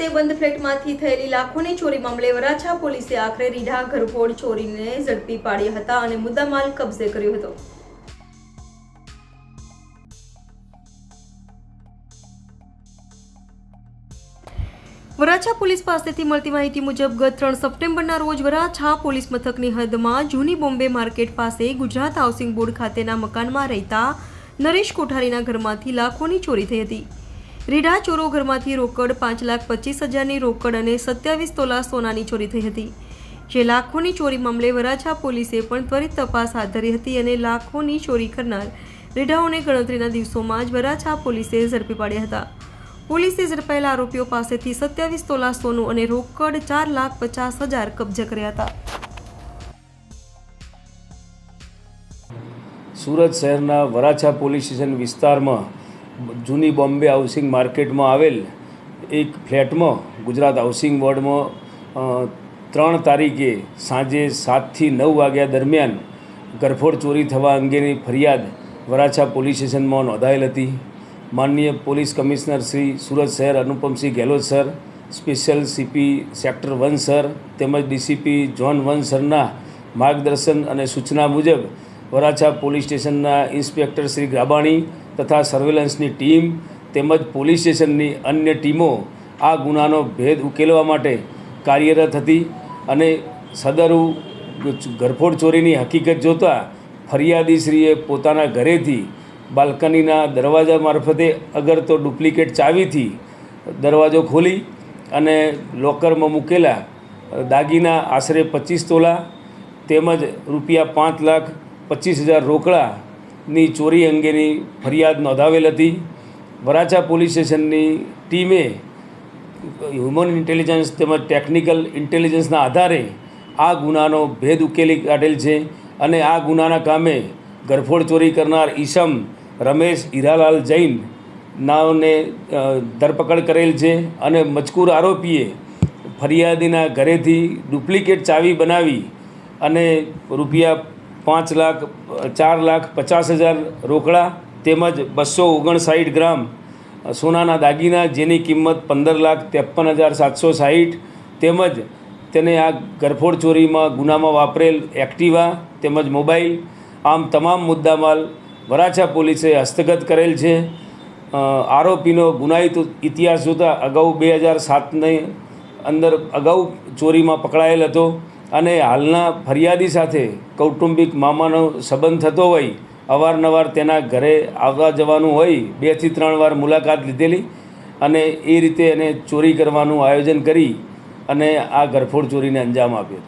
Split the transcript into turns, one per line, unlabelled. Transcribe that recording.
અને બંધ ફ્લેટમાંથી થયેલી લાખોની ચોરી મામલે વરાછા પોલીસે આખરે રીઢા ઘરફોડ ચોરીને ઝડપી પાડ્યા હતા અને મુદ્દામાલ કબજે કર્યો હતો। વરાછા પોલીસ પાસેથી મળતી માહિતી મુજબ ગત 3 સપ્ટેમ્બરના રોજ વરાછા પોલીસ મથકની હદમાં જૂની બોમ્બે માર્કેટ પાસે ગુજરાત હાઉસિંગ બોર્ડ ખાતેના મકાનમાં રહેતા નરેશ કોઠારીના ઘરમાંથી લાખોની ચોરી થઈ હતી। રીઢા ચોરો ઘરમાંથી રોકડ 5,25,000ની રોકડ અને 27 તોલા સોનાની ચોરી થઈ હતી। જે લાખોની ચોરી મામલે વરાછા પોલીસે પણ ત્વરિત તપાસ હાથ ધરી હતી અને લાખોની ચોરી કરનાર રીઢાઓને ગણતરીના દિવસોમાં જ વરાછા પોલીસે ઝડપી પાડ્યા હતા। પોલીસે ઝડપાયેલા આરોપીઓ પાસેથી 27 તોલા સોનું અને રોકડ 4,50,000 કબજે કર્યા હતા।
સુરત શહેરના વરાછા પોલીસ સ્ટેશન વિસ્તારમાં જૂની બોમ્બે હાઉસિંગ માર્કેટમાં આવેલ એક ફ્લેટમાં ગુજરાત હાઉસિંગ બોર્ડમાં 3 તારીખે સાંજે 7 થી 9 વાગ્યા દરમિયાન ઘરફોડ ચોરી થવા અંગેની ફરિયાદ વરાછા પોલીસ સ્ટેશનમાં નોંધાયેલ હતી। માનનીય પોલીસ કમિશનર શ્રી સુરત શહેર Anupamsinh Gehlot sir, special CP sector 1 sir તેમજ ડીસીપી ઝોન 1 સરના માર્ગદર્શન અને સૂચના મુજબ વરાછા પોલીસ સ્ટેશનના ઇન્સ્પેક્ટર શ્રી ગ્રાબાણી તથા સર્વેલન્સની ટીમ તેમજ પોલીસ સ્ટેશનની અન્ય ટીમો આ ગુનાનો ભેદ ઉકેલવા માટે કાર્યરત હતી અને સદરુ ઘરફોડ ચોરીની હકીકત જોતાં ફરિયાદીશ્રીએ પોતાના ઘરેથી બાલ્કનીના દરવાજા મારફતે અગર તો ડુપ્લિકેટ ચાવીથી દરવાજો ખોલી અને લોકરમાં મૂકેલા દાગીના આશરે 25 તોલા તેમજ રૂપિયા 5,25,000 રોકડાની ચોરી અંગેની ફરિયાદ નોંધાવેલ હતી। વરાછા પોલીસ સ્ટેશનની ટીમે હ્યુમન ઇન્ટેલિજન્સ તેમજ ટેકનિકલ ઇન્ટેલિજન્સના આધારે આ ગુનાનો ભેદ ઉકેલી કાઢેલ છે અને આ ગુનાના કામે ઘરફોડ ચોરી કરનાર ઈસમ રમેશ હીરાલાલ જૈન નાઓને ધરપકડ કરેલ છે અને મજકૂર આરોપીએ ફરિયાદીના ઘરેથી ડુપ્લિકેટ ચાવી બનાવી અને રૂપિયા 4,50,000 રોકડા તેમજ 259 ગ્રામ સોનાના દાગીના જેની કિંમત 15,53,760 તેમજ તેને આ ઘરફોડ ચોરીમાં ગુનામાં વાપરેલ એક્ટિવા તેમજ મોબાઈલ આમ તમામ મુદ્દામાલ વરાછા પોલીસે હસ્તગત કરેલ છે। આરોપીનો ગુનાહિત ઇતિહાસ જોતાં અગાઉ 2007ની અંદર અગાઉ ચોરીમાં પકડાયેલ હતો અને હાલના ફરિયાદી સાથે કૌટુંબિક મામાનો સંબંધ થતો હોય અવારનવાર તેના ઘરે આવવા જવાનું હોય 2 થી 3 વાર મુલાકાત લીધેલી અને એ રીતે એને ચોરી કરવાનું આયોજન કરી અને આ ઘરફોડ ચોરીને અંજામ આપ્યો।